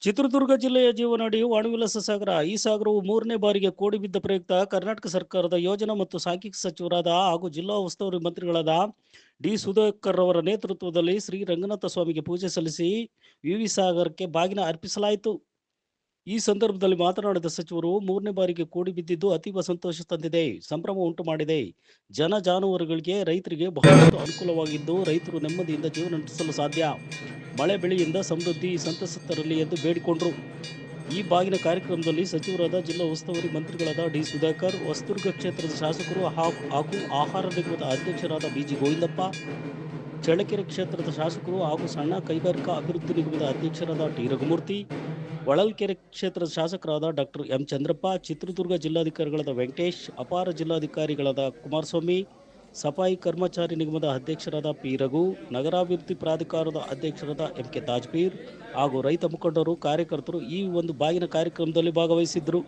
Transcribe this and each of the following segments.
ಚಿತ್ರದುರ್ಗ ಜಿಲ್ಲೆಯ ಜೀವನಾಡಿ ವಾಣಿವಿಲಾಸ ಸಾಗರ. ಈ ಸಾಗರವು ಮೂರನೇ ಬಾರಿಗೆ ಕೋಡಿ ಬಿದ್ದ ಪ್ರಯುಕ್ತ ಕರ್ನಾಟಕ ಸರ್ಕಾರದ ಯೋಜನಾ ಮತ್ತು ಸಾಂಖ್ಯಿಕ ಸಚಿವರಾದ ಹಾಗೂ ಜಿಲ್ಲಾ ಉಸ್ತುವಾರಿ ಮಂತ್ರಿಗಳಾದ ಡಿ ಸುಧಾಕರ್ ಅವರ ನೇತೃತ್ವದಲ್ಲಿ ಶ್ರೀ ರಂಗನಾಥ ಸ್ವಾಮಿಗೆ ಪೂಜೆ ಸಲ್ಲಿಸಿ ವಿವಿ ಸಾಗರಕ್ಕೆ ಬಾಗಿನ ಅರ್ಪಿಸಲಾಯಿತು. ಈ ಸಂದರ್ಭದಲ್ಲಿ ಮಾತನಾಡಿದ ಸಚಿವರು, ಮೂರನೇ ಬಾರಿಗೆ ಕೋಡಿ ಬಿದ್ದಿದ್ದು ಅತೀವ ಸಂತೋಷ ತಂದಿದೆ, ಸಂಭ್ರಮ ಉಂಟು ಮಾಡಿದೆ. ಜನ ಜಾನುವಾರುಗಳಿಗೆ, ರೈತರಿಗೆ ಬಹಳಷ್ಟು ಅನುಕೂಲವಾಗಿದ್ದು ರೈತರು ನೆಮ್ಮದಿಯಿಂದ ಜೀವನ ನಡೆಸಲು ಸಾಧ್ಯ. ಮಳೆ ಬೆಳೆಯಿಂದ ಸಮೃದ್ಧಿ ಸಂತಸತ್ತರಲಿ ಎಂದು ಬೇಡಿಕೊಂಡರು. ಈ ಬಾಗಿನ ಕಾರ್ಯಕ್ರಮದಲ್ಲಿ ಸಚಿವರಾದ ಜಿಲ್ಲಾ ಉಸ್ತುವಾರಿ ಮಂತ್ರಿಗಳಾದ ಡಿ ಸುಧಾಕರ್, ಹೊಸದುರ್ಗ ಕ್ಷೇತ್ರದ ಶಾಸಕರು ಹಾಗೂ ಆಹಾರ ನಿಗಮದ ಅಧ್ಯಕ್ಷರಾದ ಬಿಜಿ ಗೋವಿಂದಪ್ಪ, ಚಳ್ಳಕೆರೆ ಕ್ಷೇತ್ರದ ಶಾಸಕರು ಹಾಗೂ ಸಣ್ಣ ಕೈಗಾರಿಕಾ ಅಭಿವೃದ್ಧಿ ನಿಗಮದ ಅಧ್ಯಕ್ಷರಾದ ಟಿ ರಘುಮೂರ್ತಿ, ಹೊಳಲ್ಕೆರೆ ಕ್ಷೇತ್ರದ ಶಾಸಕರಾದ ಡಾಕ್ಟರ್ ಎಂ ಚಂದ್ರಪ್ಪ, ಚಿತ್ರದುರ್ಗ ಜಿಲ್ಲಾಧಿಕಾರಿಗಳಾದ ವೆಂಕಟೇಶ್, ಅಪಾರ ಜಿಲ್ಲಾಧಿಕಾರಿಗಳಾದ ಕುಮಾರಸ್ವಾಮಿ, ಸಫಾಯಿ ಕರ್ಮಚಾರಿ ನಿಗಮದ ಅಧ್ಯಕ್ಷರಾದ ಪಿ ರಘು, ನಗರಾಭಿವೃದ್ಧಿ ಪ್ರಾಧಿಕಾರದ ಅಧ್ಯಕ್ಷರಾದ ಎಂ ಕೆ ತಾಜ್ಪೀರ್ ಹಾಗೂ ರೈತ ಮುಖಂಡರು, ಕಾರ್ಯಕರ್ತರು ಈ ಒಂದು ಬಾಗಿನ ಕಾರ್ಯಕ್ರಮದಲ್ಲಿ ಭಾಗವಹಿಸಿದ್ದರು.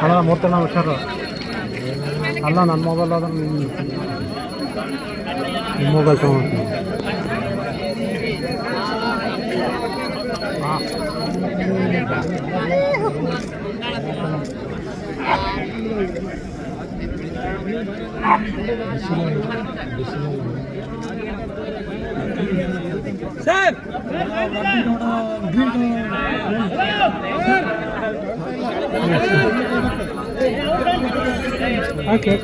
ಅಲ್ಲ ಮೂರ್ತಿ ನಾವು ಹುಷಾರು ಅಲ್ಲ, ನನ್ನ ಮೊಬೈಲ್ ಆದ್ರೆ ನಿಮ್ಮ ಮೊಬೈಲ್ ತೊಗೊಂಡು ಸರ್ ಓಕೆ.